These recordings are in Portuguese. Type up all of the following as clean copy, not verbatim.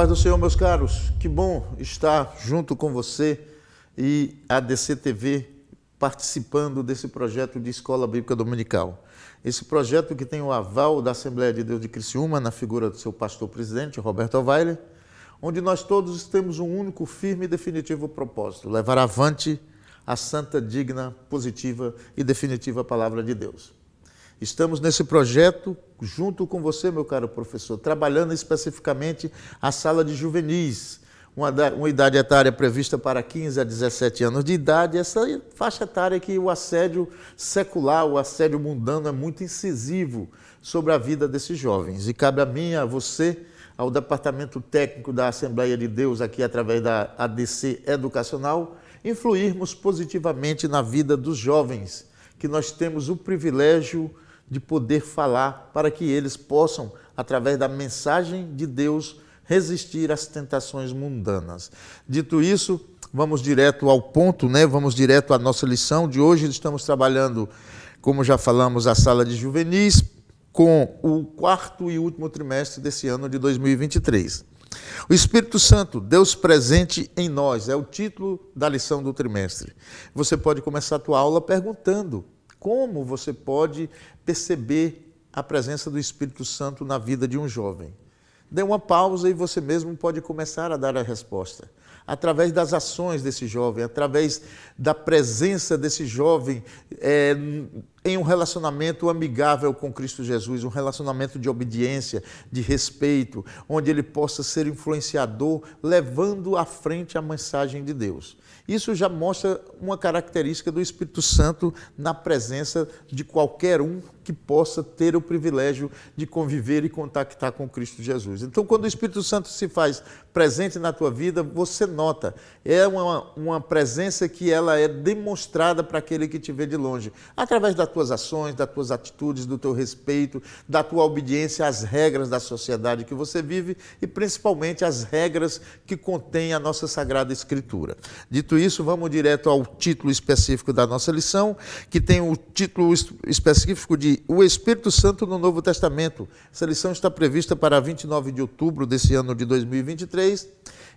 paz do Senhor, meus caros. Que bom estar junto com você e a DC TV participando desse projeto de Escola Bíblica Dominical. Esse projeto que tem o aval da Assembleia de Deus de Criciúma, na figura do seu pastor-presidente, Roberto Weiler, onde nós todos temos um único, firme e definitivo propósito: levar avante a santa, digna, positiva e definitiva palavra de Deus. Estamos nesse projeto junto com você, meu caro professor, trabalhando especificamente a sala de juvenis, uma idade etária prevista para 15 a 17 anos de idade, essa faixa etária que o assédio secular, o assédio mundano é muito incisivo sobre a vida desses jovens. E cabe a mim, a você, ao Departamento Técnico da Assembleia de Deus, aqui através da ADC Educacional, influirmos positivamente na vida dos jovens, que nós temos o privilégio de poder falar para que eles possam, através da mensagem de Deus, resistir às tentações mundanas. Dito isso, vamos direto ao ponto, né? Vamos direto à nossa lição de hoje. Estamos trabalhando, como já falamos, a sala de juvenis com o quarto e último trimestre desse ano de 2023. O Espírito Santo, Deus presente em nós, é o título da lição do trimestre. Você pode começar a tua aula perguntando: como você pode perceber a presença do Espírito Santo na vida de um jovem? Dê uma pausa e você mesmo pode começar a dar a resposta. Através das ações desse jovem, através da presença desse jovem em um relacionamento amigável com Cristo Jesus, um relacionamento de obediência, de respeito, onde ele possa ser influenciador, levando à frente a mensagem de Deus. Isso já mostra uma característica do Espírito Santo na presença de qualquer um que possa ter o privilégio de conviver e contactar com Cristo Jesus. Então, quando o Espírito Santo se faz presente na tua vida, você nota, é uma presença que ela é demonstrada para aquele que te vê de longe, através das tuas ações, das tuas atitudes, do teu respeito, da tua obediência às regras da sociedade que você vive e principalmente às regras que contém a nossa Sagrada Escritura. Dito isso, vamos direto ao título específico da nossa lição, que tem o título específico de O Espírito Santo no Novo Testamento. Essa lição está prevista para 29 de outubro desse ano de 2023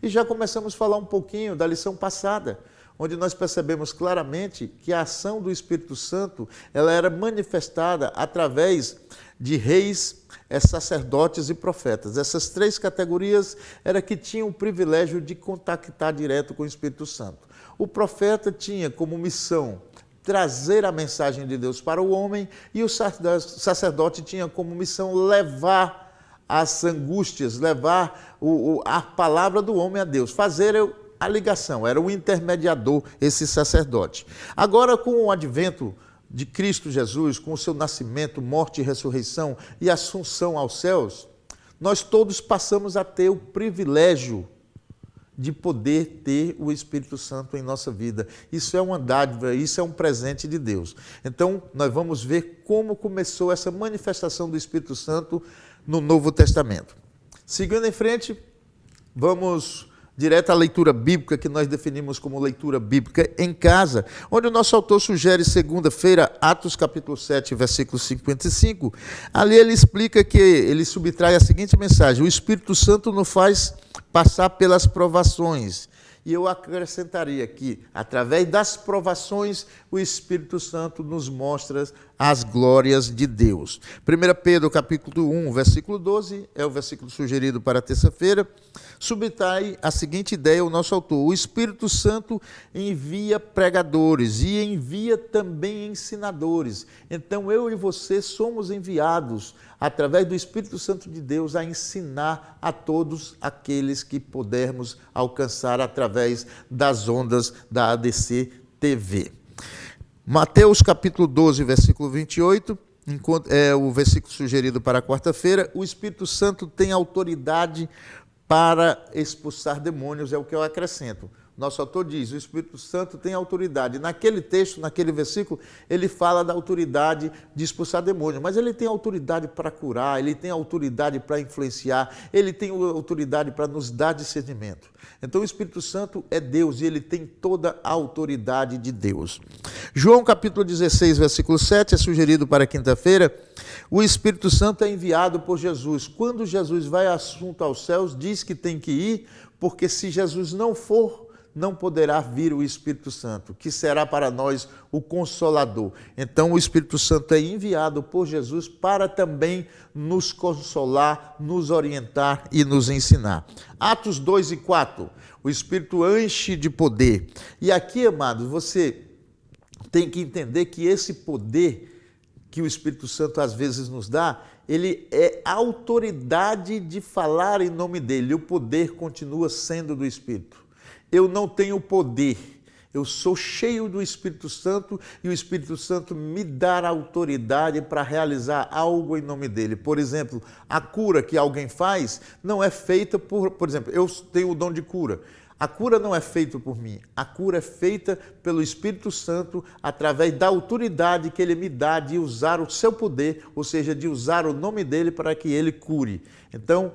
e já começamos a falar um pouquinho da lição passada, onde nós percebemos claramente que a ação do Espírito Santo ela era manifestada através de reis, sacerdotes e profetas. Essas três categorias eram que tinham o privilégio de contactar direto com o Espírito Santo. O profeta tinha como missão trazer a mensagem de Deus para o homem e o sacerdote tinha como missão levar as angústias, levar a palavra do homem a Deus, fazer a ligação, era o intermediador, esse sacerdote. Agora, com o advento de Cristo Jesus, com o seu nascimento, morte e ressurreição e assunção aos céus, nós todos passamos a ter o privilégio de poder ter o Espírito Santo em nossa vida. Isso é uma dádiva, isso é um presente de Deus. Então, nós vamos ver como começou essa manifestação do Espírito Santo no Novo Testamento. Seguindo em frente, vamos direto à leitura bíblica, que nós definimos como leitura bíblica em casa, onde o nosso autor sugere segunda-feira, Atos capítulo 7, versículo 55. Ali ele explica que ele subtrai a seguinte mensagem: o Espírito Santo nos faz passar pelas provações. E eu acrescentaria que, através das provações, o Espírito Santo nos mostra as glórias de Deus. 1 Pedro, capítulo 1, versículo 12, é o versículo sugerido para terça-feira, subtrai a seguinte ideia o nosso autor: o Espírito Santo envia pregadores e envia também ensinadores. Então, eu e você somos enviados, através do Espírito Santo de Deus, a ensinar a todos aqueles que pudermos alcançar através das ondas da ADC TV. Mateus capítulo 12, versículo 28, é o versículo sugerido para quarta-feira. O Espírito Santo tem autoridade para expulsar demônios, é o que eu acrescento. Nosso autor diz, o Espírito Santo tem autoridade. Naquele texto, naquele versículo, ele fala da autoridade de expulsar demônio, mas ele tem autoridade para curar, ele tem autoridade para influenciar, ele tem autoridade para nos dar discernimento. Então o Espírito Santo é Deus e ele tem toda a autoridade de Deus. João capítulo 16, versículo 7, é sugerido para quinta-feira. O Espírito Santo é enviado por Jesus. Quando Jesus vai assunto aos céus, diz que tem que ir, porque se Jesus não for, não poderá vir o Espírito Santo, que será para nós o Consolador. Então o Espírito Santo é enviado por Jesus para também nos consolar, nos orientar e nos ensinar. Atos 2 e 4, o Espírito enche de poder. E aqui, amados, você tem que entender que esse poder que o Espírito Santo às vezes nos dá, ele é a autoridade de falar em nome dele. O poder continua sendo do Espírito. Eu não tenho poder, eu sou cheio do Espírito Santo e o Espírito Santo me dá autoridade para realizar algo em nome dele. Por exemplo, a cura que alguém faz não é feita por exemplo, eu tenho o dom de cura. A cura não é feita por mim, a cura é feita pelo Espírito Santo através da autoridade que ele me dá de usar o seu poder, ou seja, de usar o nome dele para que ele cure. Então,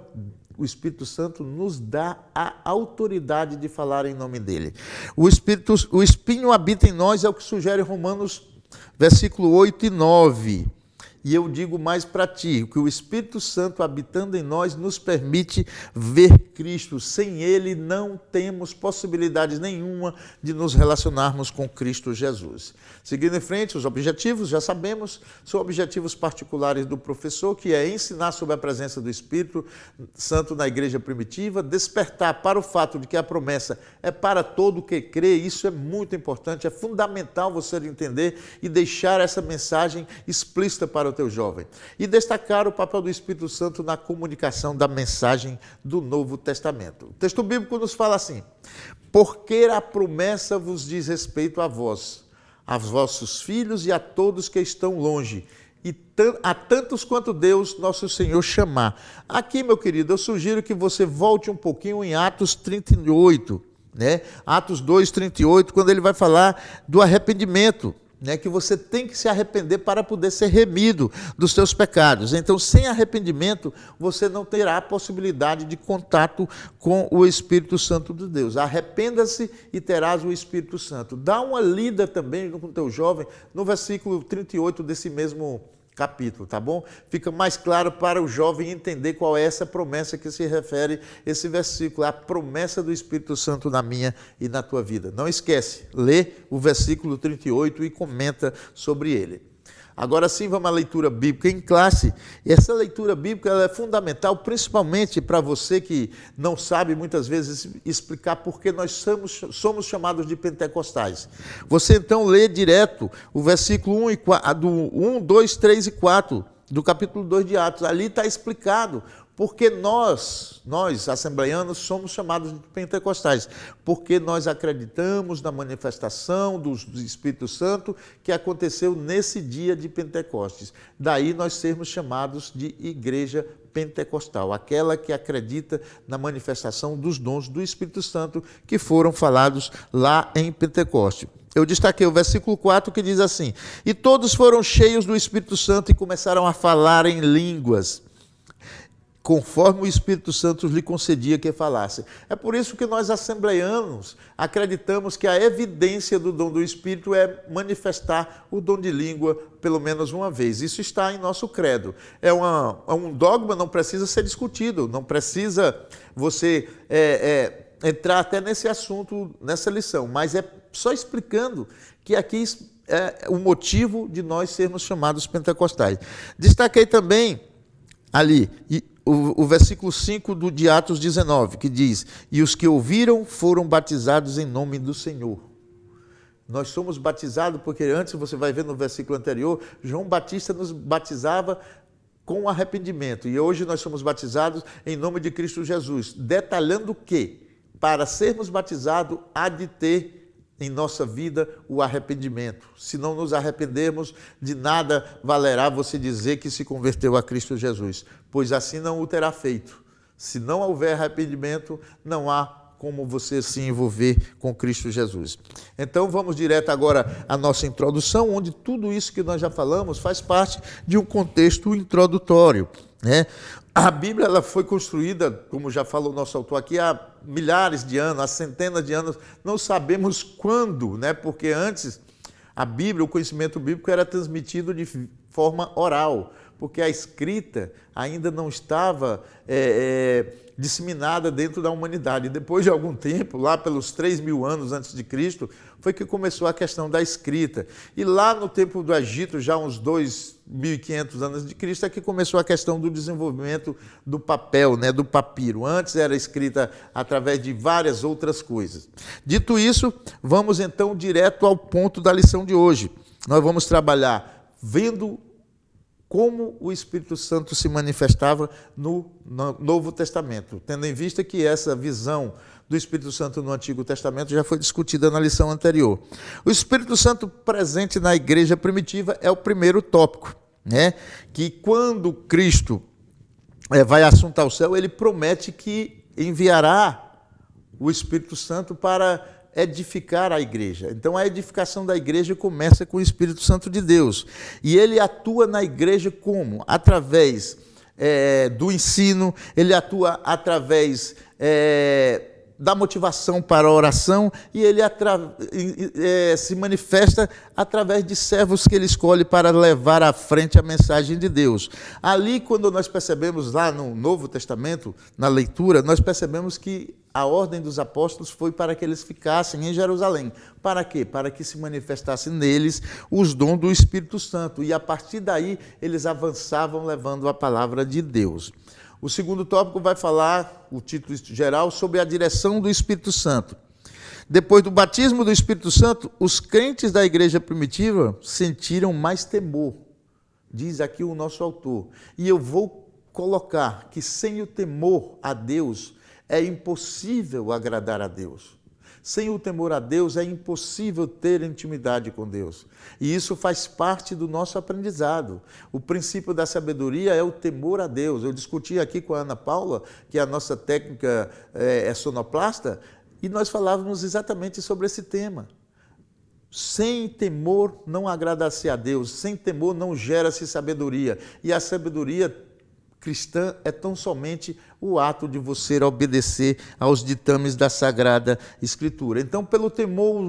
o Espírito Santo nos dá a autoridade de falar em nome dele. O espinho habita em nós, é o que sugere Romanos, versículo 8 e 9. E eu digo mais para ti, que o Espírito Santo habitando em nós nos permite ver Cristo. Sem ele não temos possibilidade nenhuma de nos relacionarmos com Cristo Jesus. Seguindo em frente, os objetivos, já sabemos, são objetivos particulares do professor, que é ensinar sobre a presença do Espírito Santo na igreja primitiva, despertar para o fato de que a promessa é para todo que crê. Isso é muito importante, é fundamental você entender e deixar essa mensagem explícita para o teu jovem. E destacar o papel do Espírito Santo na comunicação da mensagem do Novo Testamento. O texto bíblico nos fala assim: porque a promessa vos diz respeito a vós, aos vossos filhos e a todos que estão longe, e a tantos quanto Deus, nosso Senhor, chamar. Aqui, meu querido, eu sugiro que você volte um pouquinho em Atos 38, né? Atos 2, 38, quando ele vai falar do arrependimento, né, que você tem que se arrepender para poder ser remido dos seus pecados. Então, sem arrependimento, você não terá a possibilidade de contato com o Espírito Santo de Deus. Arrependa-se e terás o Espírito Santo. Dá uma lida também com o teu jovem no versículo 38 desse mesmo capítulo, tá bom? Fica mais claro para o jovem entender qual é essa promessa que se refere esse versículo, a promessa do Espírito Santo na minha e na tua vida. Não esquece, lê o versículo 38 e comenta sobre ele. Agora sim, vamos à leitura bíblica em classe. E essa leitura bíblica ela é fundamental, principalmente para você que não sabe muitas vezes explicar por que nós somos chamados de pentecostais. Você então lê direto o versículo 1, do 1, 2, 3 e 4 do capítulo 2 de Atos. Ali está explicado porque nós, assembleianos, somos chamados de pentecostais, porque nós acreditamos na manifestação do Espírito Santo que aconteceu nesse dia de Pentecostes. Daí nós sermos chamados de igreja pentecostal, aquela que acredita na manifestação dos dons do Espírito Santo que foram falados lá em Pentecoste. Eu destaquei o versículo 4 que diz assim: e todos foram cheios do Espírito Santo e começaram a falar em línguas, conforme o Espírito Santo lhe concedia que falasse. É por isso que nós, assembleianos, acreditamos que a evidência do dom do Espírito é manifestar o dom de língua pelo menos uma vez. Isso está em nosso credo. É um dogma, não precisa ser discutido, não precisa você entrar até nesse assunto, nessa lição, mas é só explicando que aqui é o motivo de nós sermos chamados pentecostais. Destaquei também ali o versículo 5 de Atos 19, que diz: e os que ouviram foram batizados em nome do Senhor. Nós somos batizados porque antes, você vai ver no versículo anterior, João Batista nos batizava com arrependimento. E hoje nós somos batizados em nome de Cristo Jesus, detalhando que, para sermos batizados, há de ter em nossa vida o arrependimento. Se não nos arrependermos, de nada valerá você dizer que se converteu a Cristo Jesus, pois assim não o terá feito. Se não houver arrependimento, não há como você se envolver com Cristo Jesus. Então vamos direto agora à nossa introdução, onde tudo isso que nós já falamos faz parte de um contexto introdutório, né? A Bíblia ela foi construída, como já falou o nosso autor aqui, há milhares de anos, há centenas de anos, não sabemos quando, né? Porque antes a Bíblia, o conhecimento bíblico era transmitido de forma oral, porque a escrita ainda não estava disseminada dentro da humanidade. Depois de algum tempo, lá pelos 3.000 anos antes de Cristo, foi que começou a questão da escrita. E lá no tempo do Egito, já uns 2.500 anos de Cristo, é que começou a questão do desenvolvimento do papel, né, do papiro. Antes era escrita através de várias outras coisas. Dito isso, vamos então direto ao ponto da lição de hoje. Nós vamos trabalhar vendo como o Espírito Santo se manifestava no Novo Testamento, tendo em vista que essa visão do Espírito Santo no Antigo Testamento já foi discutida na lição anterior. O Espírito Santo presente na igreja primitiva é o primeiro tópico, né? Que quando Cristo vai assuntar ao céu, ele promete que enviará o Espírito Santo para edificar a igreja. Então a edificação da igreja começa com o Espírito Santo de Deus. E ele atua na igreja como? Através do ensino, ele atua através da motivação para a oração e ele se manifesta através de servos que ele escolhe para levar à frente a mensagem de Deus. Ali, quando nós percebemos lá no Novo Testamento, na leitura, nós percebemos que a ordem dos apóstolos foi para que eles ficassem em Jerusalém. Para quê? Para que se manifestasse neles os dons do Espírito Santo. E a partir daí, eles avançavam levando a palavra de Deus. O segundo tópico vai falar, o título geral, sobre a direção do Espírito Santo. Depois do batismo do Espírito Santo, os crentes da igreja primitiva sentiram mais temor, diz aqui o nosso autor. E eu vou colocar que sem o temor a Deus, é impossível agradar a Deus. Sem o temor a Deus, é impossível ter intimidade com Deus. E isso faz parte do nosso aprendizado. O princípio da sabedoria é o temor a Deus. Eu discuti aqui com a Ana Paula, que a nossa técnica é sonoplasta, e nós falávamos exatamente sobre esse tema. Sem temor não agrada-se a Deus, sem temor não gera-se sabedoria. E a sabedoria cristã é tão somente o ato de você obedecer aos ditames da Sagrada Escritura. Então, pelo temor,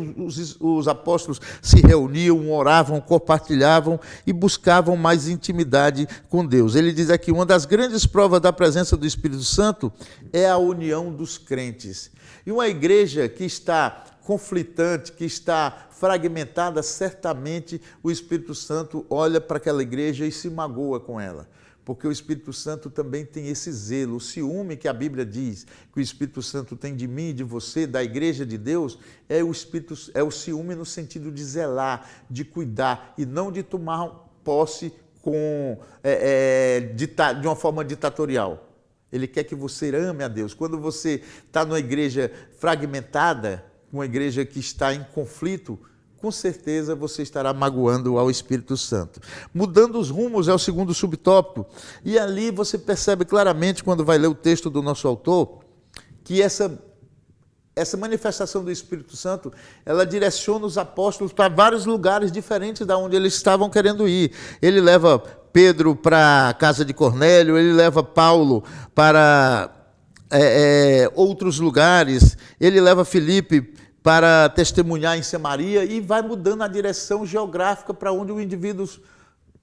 os apóstolos se reuniam, oravam, compartilhavam e buscavam mais intimidade com Deus. Ele diz aqui, uma das grandes provas da presença do Espírito Santo é a união dos crentes. E uma igreja que está conflitante, que está fragmentada, certamente o Espírito Santo olha para aquela igreja e se magoa com ela. Porque o Espírito Santo também tem esse zelo, o ciúme que a Bíblia diz que o Espírito Santo tem de mim e de você, da igreja de Deus, é o ciúme no sentido de zelar, de cuidar e não de tomar posse de uma forma ditatorial. Ele quer que você ame a Deus. Quando você está numa igreja fragmentada, uma igreja que está em conflito, com certeza você estará magoando ao Espírito Santo. Mudando os rumos é o segundo subtópico. E ali você percebe claramente, quando vai ler o texto do nosso autor, que essa manifestação do Espírito Santo, ela direciona os apóstolos para vários lugares diferentes da onde eles estavam querendo ir. Ele leva Pedro para a casa de Cornélio, ele leva Paulo para outros lugares, ele leva Filipe para testemunhar em Samaria e vai mudando a direção geográfica para onde o indivíduo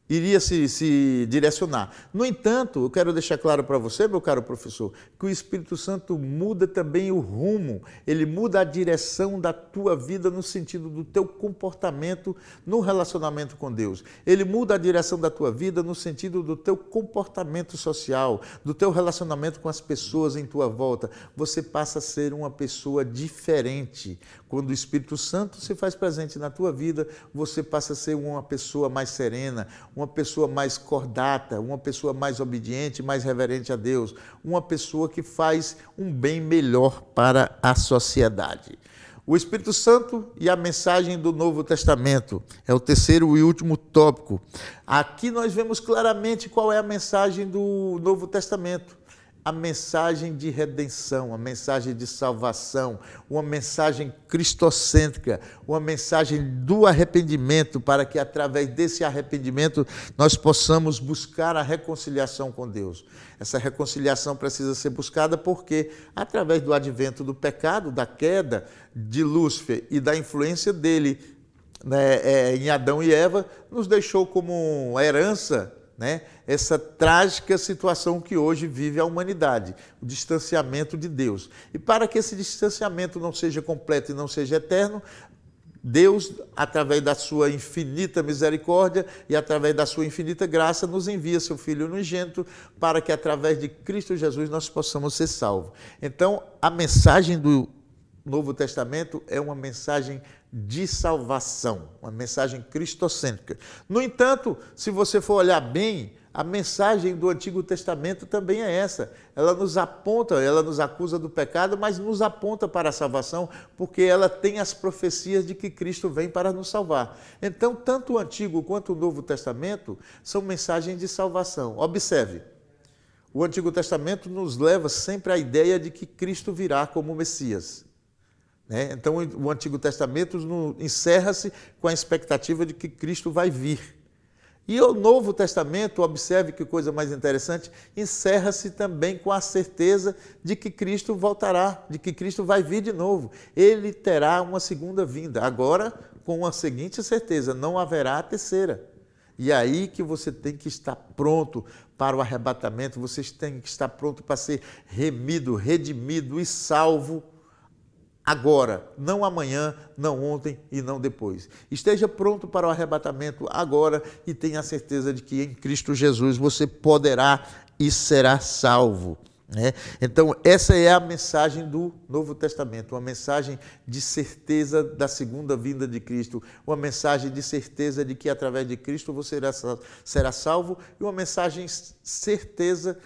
iria se direcionar. No entanto, eu quero deixar claro para você, meu caro professor, que o Espírito Santo muda também o rumo, ele muda a direção da tua vida no sentido do teu comportamento no relacionamento com Deus. Ele muda a direção da tua vida no sentido do teu comportamento social, do teu relacionamento com as pessoas em tua volta. Você passa a ser uma pessoa diferente. Quando o Espírito Santo se faz presente na tua vida, você passa a ser uma pessoa mais serena, uma pessoa mais cordata, uma pessoa mais obediente, mais reverente a Deus, uma pessoa que faz um bem melhor para a sociedade. O Espírito Santo e a mensagem do Novo Testamento é o terceiro e último tópico. Aqui nós vemos claramente qual é a mensagem do Novo Testamento. a mensagem de redenção, a mensagem de salvação, uma mensagem cristocêntrica, uma mensagem do arrependimento, para que através desse arrependimento nós possamos buscar a reconciliação com Deus. Essa reconciliação precisa ser buscada porque, através do advento do pecado, da queda de Lúcifer e da influência dele, né, em Adão e Eva, nos deixou como herança, né, essa trágica situação que hoje vive a humanidade, o distanciamento de Deus. E para que esse distanciamento não seja completo e não seja eterno, Deus, através da sua infinita misericórdia e através da sua infinita graça, nos envia seu Filho unigênito para que, através de Cristo Jesus, nós possamos ser salvos. Então, a mensagem do Novo Testamento é uma mensagem de salvação, uma mensagem cristocêntrica. No entanto, se você for olhar bem, a mensagem do Antigo Testamento também é essa. Ela nos aponta, ela nos acusa do pecado, mas nos aponta para a salvação, porque ela tem as profecias de que Cristo vem para nos salvar. Então, tanto o Antigo quanto o Novo Testamento são mensagens de salvação. Observe, o Antigo Testamento nos leva sempre à ideia de que Cristo virá como Messias. Então, o Antigo Testamento encerra-se com a expectativa de que Cristo vai vir. E o Novo Testamento, observe que coisa mais interessante, encerra-se também com a certeza de que Cristo voltará, de que Cristo vai vir de novo. Ele terá uma segunda vinda, agora com a seguinte certeza: não haverá a terceira. E é aí que você tem que estar pronto para o arrebatamento, você tem que estar pronto para ser remido, redimido e salvo agora, não amanhã, não ontem e não depois. Esteja pronto para o arrebatamento agora e tenha a certeza de que em Cristo Jesus você poderá e será salvo. Então, essa é a mensagem do Novo Testamento, uma mensagem de certeza da segunda vinda de Cristo, uma mensagem de certeza de que através de Cristo você será salvo e uma mensagem certeza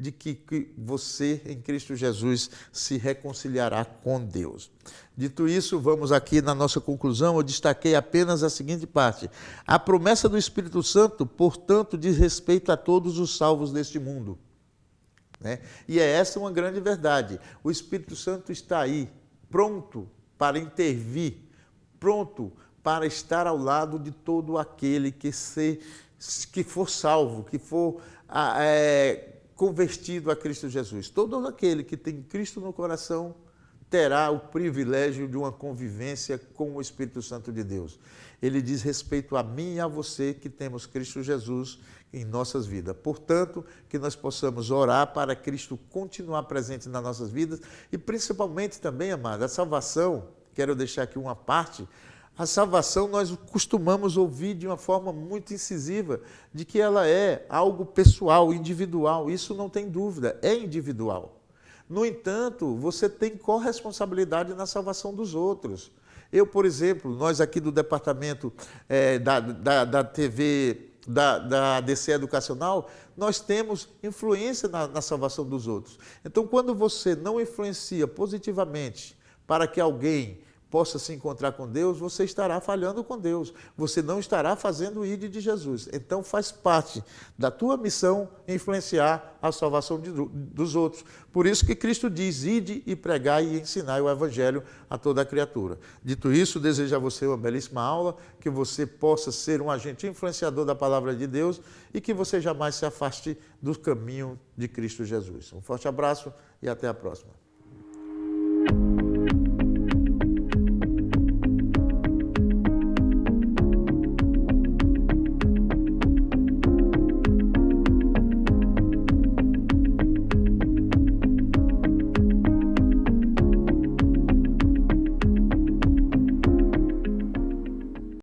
de que você, em Cristo Jesus, se reconciliará com Deus. Dito isso, vamos aqui na nossa conclusão. Eu destaquei apenas a seguinte parte: a promessa do Espírito Santo, portanto, diz respeito a todos os salvos deste mundo. E é essa uma grande verdade. O Espírito Santo está aí, pronto para intervir, pronto para estar ao lado de todo aquele que for salvo, que for convertido a Cristo Jesus. Todo aquele que tem Cristo no coração terá o privilégio de uma convivência com o Espírito Santo de Deus. Ele diz respeito a mim e a você que temos Cristo Jesus em nossas vidas. Portanto, que nós possamos orar para Cristo continuar presente nas nossas vidas e principalmente também, amado, a salvação, quero deixar aqui uma parte. A salvação nós costumamos ouvir de uma forma muito incisiva, de que ela é algo pessoal, individual. Isso não tem dúvida, é individual. No entanto, você tem corresponsabilidade na salvação dos outros. Eu, por exemplo, nós aqui do departamento da TV, da ADC Educacional, nós temos influência na salvação dos outros. Então, quando você não influencia positivamente para que alguém possa se encontrar com Deus, você estará falhando com Deus. Você não estará fazendo o ID de Jesus. Então faz parte da tua missão influenciar a salvação dos outros. Por isso que Cristo diz: ide e pregai e ensinai o Evangelho a toda a criatura. Dito isso, desejo a você uma belíssima aula, que você possa ser um agente influenciador da palavra de Deus e que você jamais se afaste do caminho de Cristo Jesus. Um forte abraço e até a próxima.